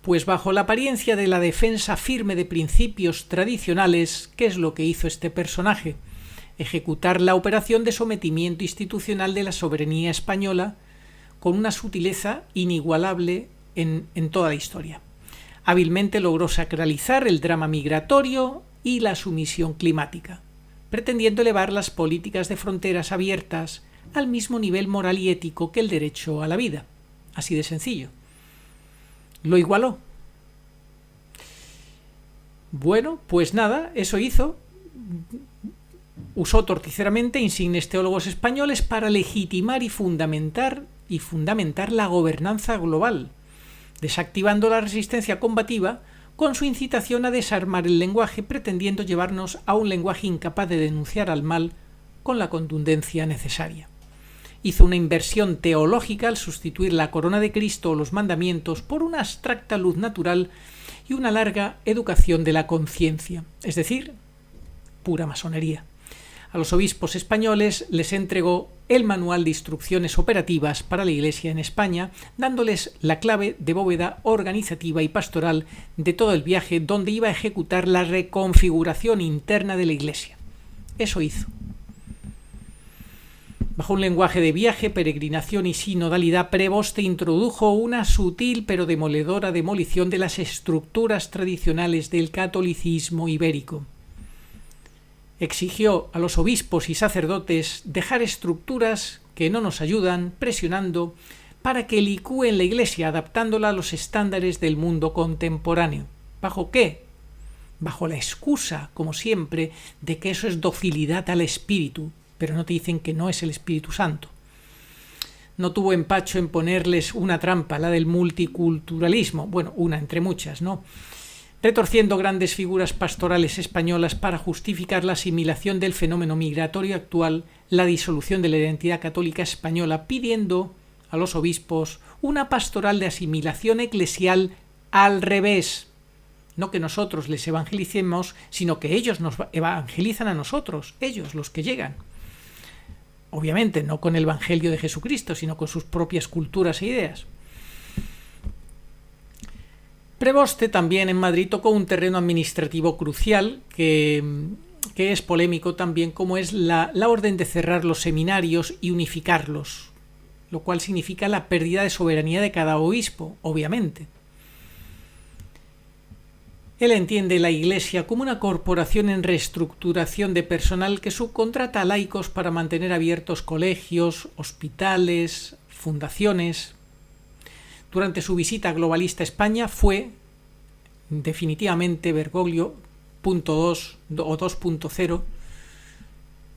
pues bajo la apariencia de la defensa firme de principios tradicionales, ¿qué es lo que hizo este personaje? Ejecutar la operación de sometimiento institucional de la soberanía española con una sutileza inigualable en toda la historia. Hábilmente logró sacralizar el drama migratorio y la sumisión climática, pretendiendo elevar las políticas de fronteras abiertas al mismo nivel moral y ético que el derecho a la vida. Así de sencillo. Lo igualó. Bueno, pues nada, eso hizo. Usó torticeramente insignes teólogos españoles para legitimar y fundamentar la gobernanza global, desactivando la resistencia combativa con su incitación a desarmar el lenguaje, pretendiendo llevarnos a un lenguaje incapaz de denunciar al mal con la contundencia necesaria. Hizo una inversión teológica al sustituir la corona de Cristo o los mandamientos por una abstracta luz natural y una larga educación de la conciencia, es decir, pura masonería. A los obispos españoles les entregó el manual de instrucciones operativas para la Iglesia en España, dándoles la clave de bóveda organizativa y pastoral de todo el viaje donde iba a ejecutar la reconfiguración interna de la Iglesia. Eso hizo. Bajo un lenguaje de viaje, peregrinación y sinodalidad, Prevoste introdujo una sutil pero demoledora demolición de las estructuras tradicionales del catolicismo ibérico. Exigió a los obispos y sacerdotes dejar estructuras que no nos ayudan, presionando para que licúen la Iglesia, adaptándola a los estándares del mundo contemporáneo. ¿Bajo qué? Bajo la excusa, como siempre, de que eso es docilidad al Espíritu, pero no te dicen que no es el Espíritu Santo. No tuvo empacho en ponerles una trampa, la del multiculturalismo, bueno, una entre muchas, ¿no? Retorciendo grandes figuras pastorales españolas para justificar la asimilación del fenómeno migratorio actual, la disolución de la identidad católica española, pidiendo a los obispos una pastoral de asimilación eclesial al revés. No que nosotros les evangelicemos, sino que ellos nos evangelizan a nosotros, ellos, los que llegan. Obviamente no con el Evangelio de Jesucristo, sino con sus propias culturas e ideas. Prevoste también en Madrid tocó un terreno administrativo crucial que es polémico también, como es la orden de cerrar los seminarios y unificarlos, lo cual significa la pérdida de soberanía de cada obispo, obviamente. Él entiende la Iglesia como una corporación en reestructuración de personal que subcontrata a laicos para mantener abiertos colegios, hospitales, fundaciones. Durante su visita globalista a España fue definitivamente Bergoglio .2 o 2.0,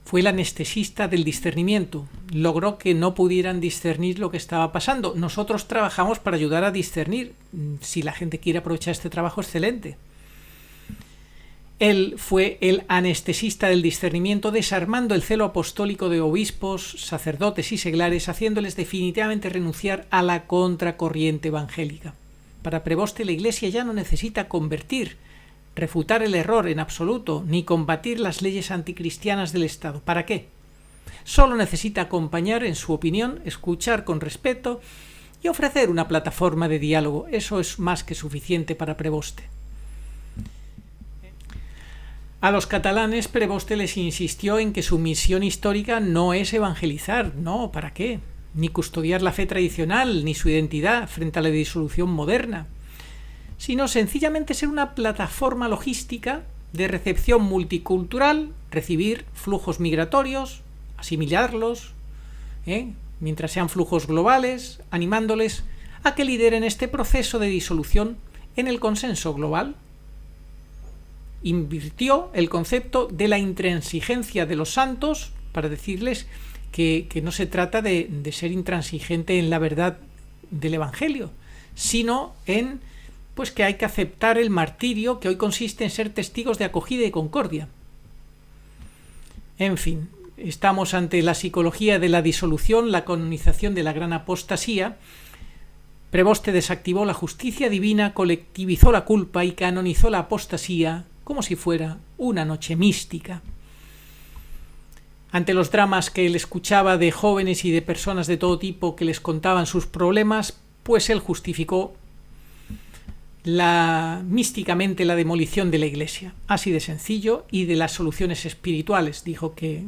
fue el anestesista del discernimiento. Logró que no pudieran discernir lo que estaba pasando. Nosotros trabajamos para ayudar a discernir. Si la gente quiere aprovechar este trabajo, excelente. Él fue el anestesista del discernimiento, desarmando el celo apostólico de obispos, sacerdotes y seglares, haciéndoles definitivamente renunciar a la contracorriente evangélica. Para Prevoste, la Iglesia ya no necesita convertir, refutar el error en absoluto, ni combatir las leyes anticristianas del Estado. ¿Para qué? Solo necesita acompañar, en su opinión, escuchar con respeto y ofrecer una plataforma de diálogo. Eso es más que suficiente para Prevoste. A los catalanes, Prevoste les insistió en que su misión histórica no es evangelizar, no, ¿para qué? Ni custodiar la fe tradicional, ni su identidad frente a la disolución moderna, sino sencillamente ser una plataforma logística de recepción multicultural, recibir flujos migratorios, asimilarlos, mientras sean flujos globales, animándoles a que lideren este proceso de disolución en el consenso global. Invirtió el concepto de la intransigencia de los santos para decirles que no se trata de ser intransigente en la verdad del Evangelio, sino en pues que hay que aceptar el martirio, que hoy consiste en ser testigos de acogida y concordia. En fin, estamos ante la psicología de la disolución, la canonización de la gran apostasía. Prevoste desactivó la justicia divina, colectivizó la culpa y canonizó la apostasía como si fuera una noche mística. Ante los dramas que él escuchaba de jóvenes y de personas de todo tipo que les contaban sus problemas, pues él justificó místicamente la demolición de la Iglesia, así de sencillo, y de las soluciones espirituales. Dijo que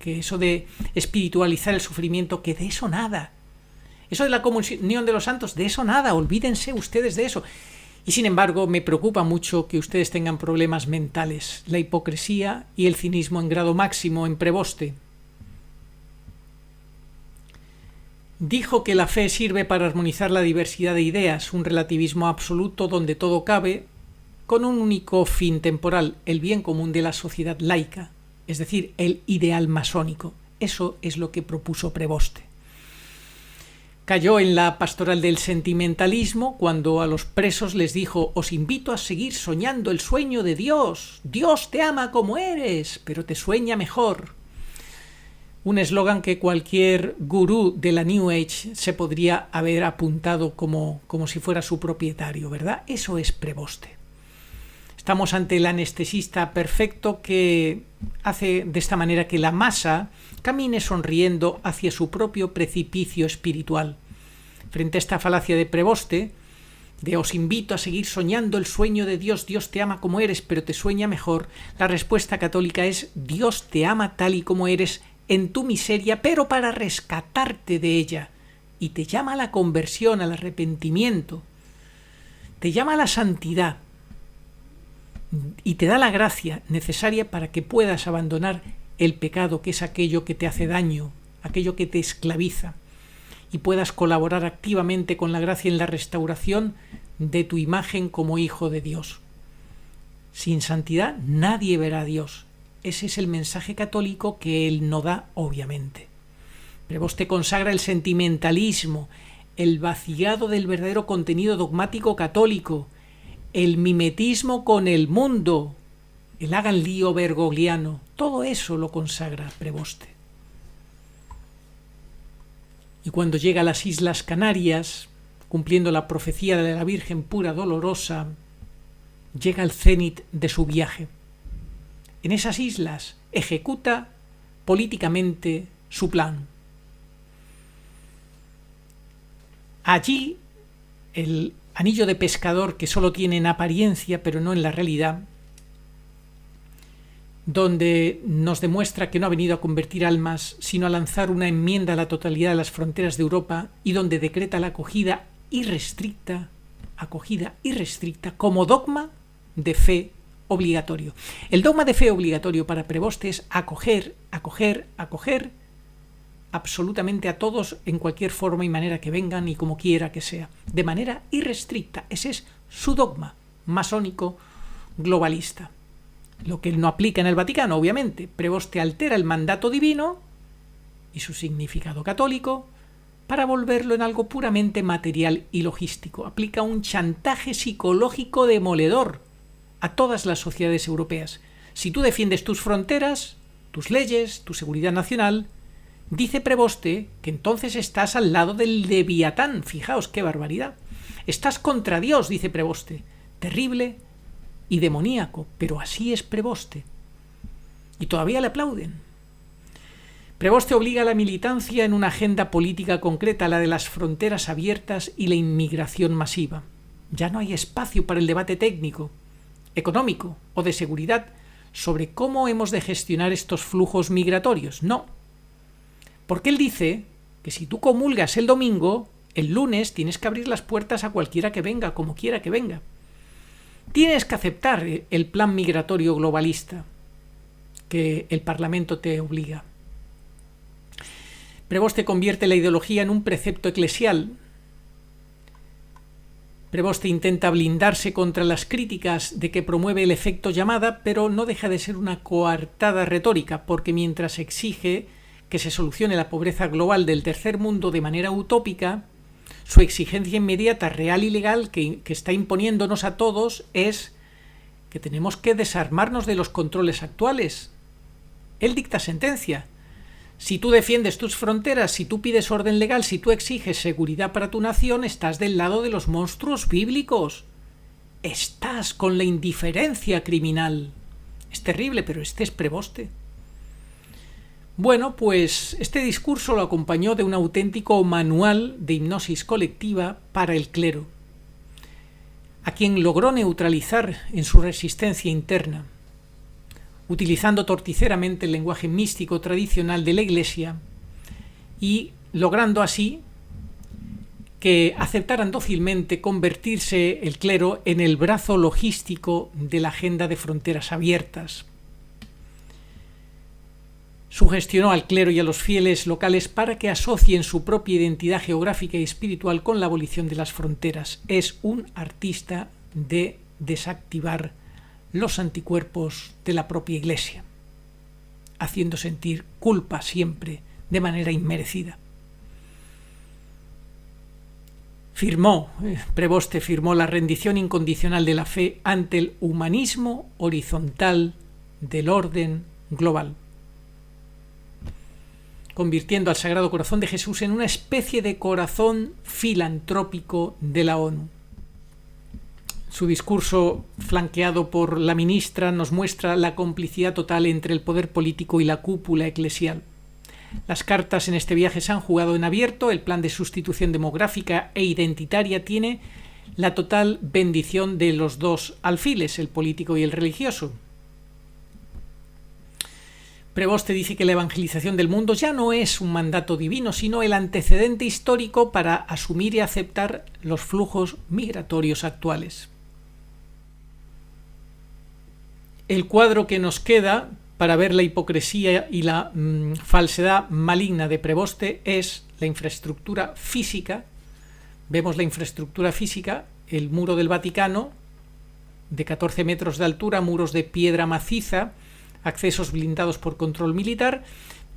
eso de espiritualizar el sufrimiento, que de eso nada. Eso de la comunión de los santos, de eso nada, olvídense ustedes de eso. Y sin embargo, me preocupa mucho que ustedes tengan problemas mentales, la hipocresía y el cinismo en grado máximo en Preboste. Dijo que la fe sirve para armonizar la diversidad de ideas, un relativismo absoluto donde todo cabe, con un único fin temporal, el bien común de la sociedad laica, es decir, el ideal masónico. Eso es lo que propuso Preboste. Cayó en la pastoral del sentimentalismo cuando a los presos les dijo: os invito a seguir soñando el sueño de Dios. Dios te ama como eres, pero te sueña mejor. Un eslogan que cualquier gurú de la New Age se podría haber apuntado como si fuera su propietario, ¿verdad? Eso es Preboste. Estamos ante el anestesista perfecto que hace de esta manera que la masa camine sonriendo hacia su propio precipicio espiritual. Frente a esta falacia de Preboste, de os invito a seguir soñando el sueño de Dios, Dios te ama como eres, pero te sueña mejor, la respuesta católica es: Dios te ama tal y como eres, en tu miseria, pero para rescatarte de ella, y te llama a la conversión, al arrepentimiento, te llama a la santidad, y te da la gracia necesaria para que puedas abandonar el pecado, que es aquello que te hace daño, aquello que te esclaviza, y puedas colaborar activamente con la gracia en la restauración de tu imagen como hijo de Dios. Sin santidad nadie verá a Dios. Ese es el mensaje católico que él no da, obviamente. Preboste consagra el sentimentalismo, el vaciado del verdadero contenido dogmático católico, el mimetismo con el mundo, el hagan lío bergogliano, todo eso lo consagra Preboste. Y cuando llega a las Islas Canarias, cumpliendo la profecía de la Virgen pura dolorosa, llega al cénit de su viaje. En esas islas ejecuta políticamente su plan. Allí el anillo de pescador que solo tiene en apariencia pero no en la realidad, donde nos demuestra que no ha venido a convertir almas sino a lanzar una enmienda a la totalidad de las fronteras de Europa, y donde decreta la acogida irrestricta como dogma de fe obligatorio. El dogma de fe obligatorio para Preboste es acoger absolutamente a todos en cualquier forma y manera que vengan y como quiera que sea, de manera irrestricta. Ese es su dogma masónico globalista. Lo que él no aplica en el Vaticano, obviamente. Preboste altera el mandato divino y su significado católico para volverlo en algo puramente material y logístico. Aplica un chantaje psicológico demoledor a todas las sociedades europeas. Si tú defiendes tus fronteras, tus leyes, tu seguridad nacional, dice Preboste que entonces estás al lado del Leviatán. Fijaos qué barbaridad. Estás contra Dios, dice Preboste. Terrible y demoníaco, pero así es Preboste. Y todavía le aplauden. Preboste obliga a la militancia en una agenda política concreta, la de las fronteras abiertas y la inmigración masiva. Ya no hay espacio para el debate técnico, económico o de seguridad sobre cómo hemos de gestionar estos flujos migratorios. No. Porque él dice que si tú comulgas el domingo, el lunes tienes que abrir las puertas a cualquiera que venga, como quiera que venga. Tienes que aceptar el plan migratorio globalista que el Parlamento te obliga. Preboste convierte la ideología en un precepto eclesial. Preboste intenta blindarse contra las críticas de que promueve el efecto llamada, pero no deja de ser una coartada retórica, porque mientras exige que se solucione la pobreza global del tercer mundo de manera utópica, su exigencia inmediata, real y legal que está imponiéndonos a todos es que tenemos que desarmarnos de los controles actuales. Él dicta sentencia. Si tú defiendes tus fronteras, si tú pides orden legal, si tú exiges seguridad para tu nación, estás del lado de los monstruos bíblicos. Estás con la indiferencia criminal. Es terrible, pero este es Preboste. Bueno, pues este discurso lo acompañó de un auténtico manual de hipnosis colectiva para el clero, a quien logró neutralizar en su resistencia interna, utilizando torticeramente el lenguaje místico tradicional de la Iglesia y logrando así que aceptaran dócilmente convertirse el clero en el brazo logístico de la agenda de fronteras abiertas. Sugestionó al clero y a los fieles locales para que asocien su propia identidad geográfica y espiritual con la abolición de las fronteras. Es un artista de desactivar los anticuerpos de la propia Iglesia, haciendo sentir culpa siempre de manera inmerecida. Prevoste firmó la rendición incondicional de la fe ante el humanismo horizontal del orden global, convirtiendo al Sagrado Corazón de Jesús en una especie de corazón filantrópico de la ONU. Su discurso, flanqueado por la ministra, nos muestra la complicidad total entre el poder político y la cúpula eclesial. Las cartas en este viaje se han jugado en abierto. El plan de sustitución demográfica e identitaria tiene la total bendición de los dos alfiles, el político y el religioso. Prevoste dice que la evangelización del mundo ya no es un mandato divino, sino el antecedente histórico para asumir y aceptar los flujos migratorios actuales. El cuadro que nos queda para ver la hipocresía y la falsedad maligna de Prevoste es la infraestructura física. Vemos la infraestructura física, el muro del Vaticano, de 14 metros de altura, muros de piedra maciza, accesos blindados por control militar,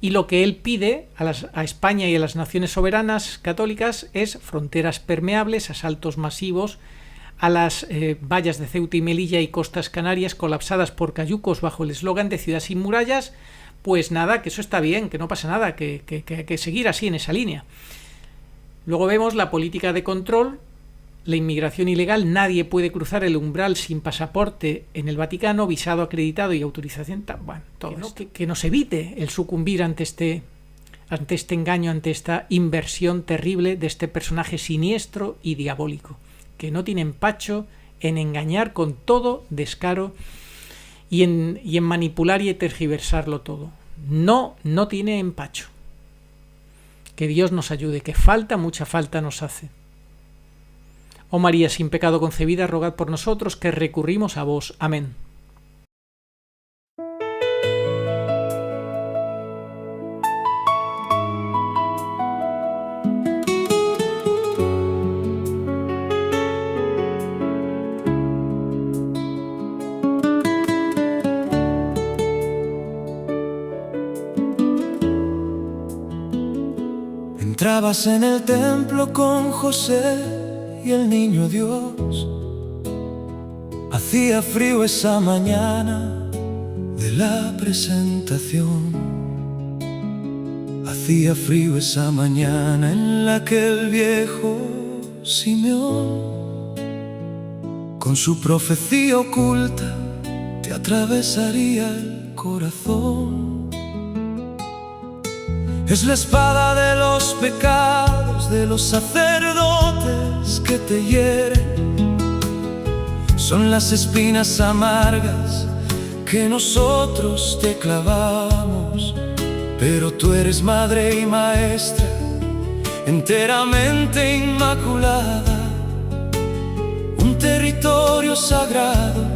y lo que él pide a España y a las naciones soberanas católicas es fronteras permeables, asaltos masivos a las vallas de Ceuta y Melilla y costas canarias colapsadas por cayucos bajo el eslogan de Ciudad sin murallas. Pues nada, que eso está bien, que no pasa nada, que hay que seguir así en esa línea. Luego vemos la política de control, la inmigración ilegal. Nadie puede cruzar el umbral sin pasaporte en el Vaticano, visado acreditado y autorización. Bueno, todo esto. Que nos evite el sucumbir ante este engaño, ante esta inversión terrible de este personaje siniestro y diabólico, que no tiene empacho en engañar con todo descaro y en manipular y tergiversarlo todo. No tiene empacho. Que Dios nos ayude, que mucha falta nos hace. Oh María, sin pecado concebida, rogad por nosotros que recurrimos a vos. Amén. Entrabas en el templo con José y el niño Dios. Hacía frío esa mañana de la presentación. Hacía frío esa mañana en la que el viejo Simeón, con su profecía oculta, te atravesaría el corazón. Es la espada de los pecados de los sacerdotes que te hieren. Son las espinas amargas que nosotros te clavamos. Pero tú eres madre y maestra, enteramente inmaculada. Un territorio sagrado,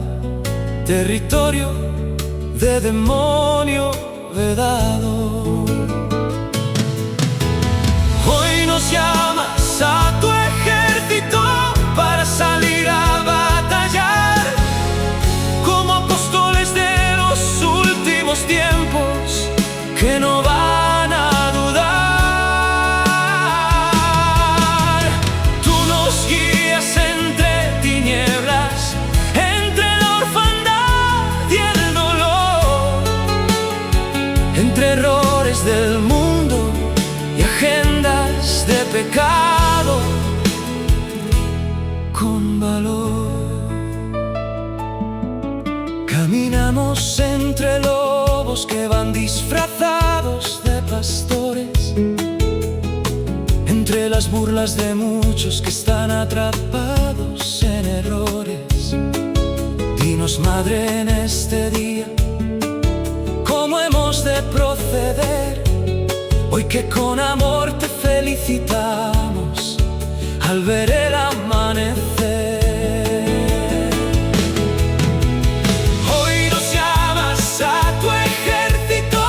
territorio de demonio vedado. Hoy nos llamas a tu ejército para salir a batallar, como apóstoles de los últimos tiempos que no van a dudar. Tú nos guías entre tinieblas, entre la orfandad y el dolor, entre errores del mundo y agendas de pecado, con valor. Caminamos entre lobos que van disfrazados de pastores, entre las burlas de muchos que están atrapados en errores. Dinos, Madre, en este día, ¿cómo hemos de proceder? Hoy que con amor te felicitamos, al ver el amanecer. Hoy nos llamas a tu ejército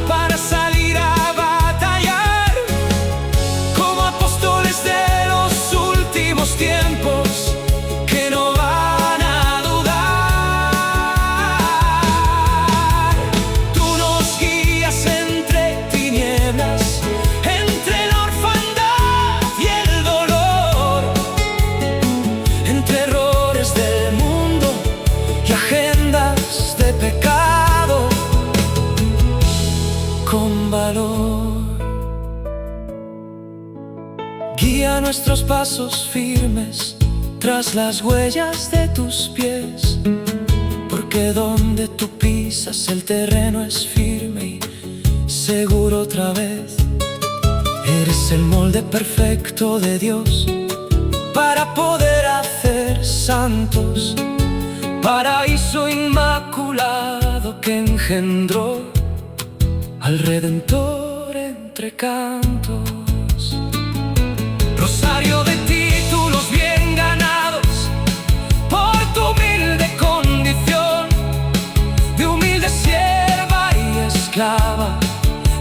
para salir a batallar como apóstoles de los últimos tiempos que no van a dudar. Tú nos guías entre tinieblas, entre la orfandad y el dolor, entre errores del mundo y agendas de pecado. Con valor guía nuestros pasos firmes tras las huellas de tus pies, porque donde tú pisas el terreno es firme y seguro otra vez. Eres el molde perfecto de Dios para poder hacer santos, paraíso inmaculado que engendró al Redentor entre cantos. Rosario de títulos bien ganados por tu humilde condición de humilde sierva y esclava,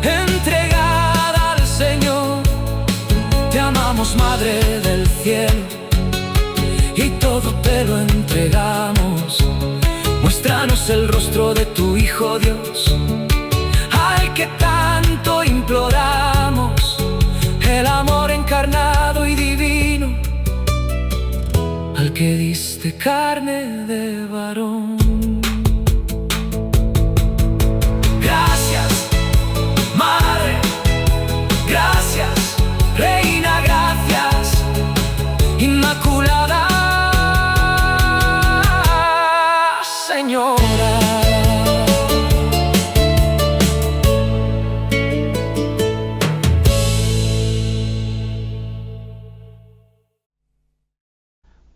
entregada al Señor. Te amamos, Madre del cielo, y todo te lo entregamos. Muéstranos el rostro de tu Hijo Dios, al que tanto imploramos, el amor encarnado y divino, al que diste carne de varón. Gracias, Madre, gracias, Reina, gracias, Inmaculada Señora.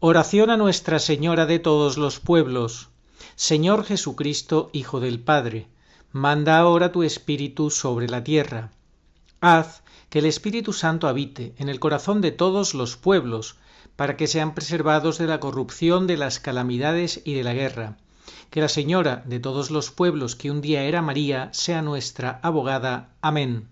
Oración a Nuestra Señora de todos los pueblos. Señor Jesucristo, Hijo del Padre, manda ahora tu Espíritu sobre la tierra. Haz que el Espíritu Santo habite en el corazón de todos los pueblos, para que sean preservados de la corrupción, de las calamidades y de la guerra. Que la Señora de todos los pueblos, que un día era María, sea nuestra abogada. Amén.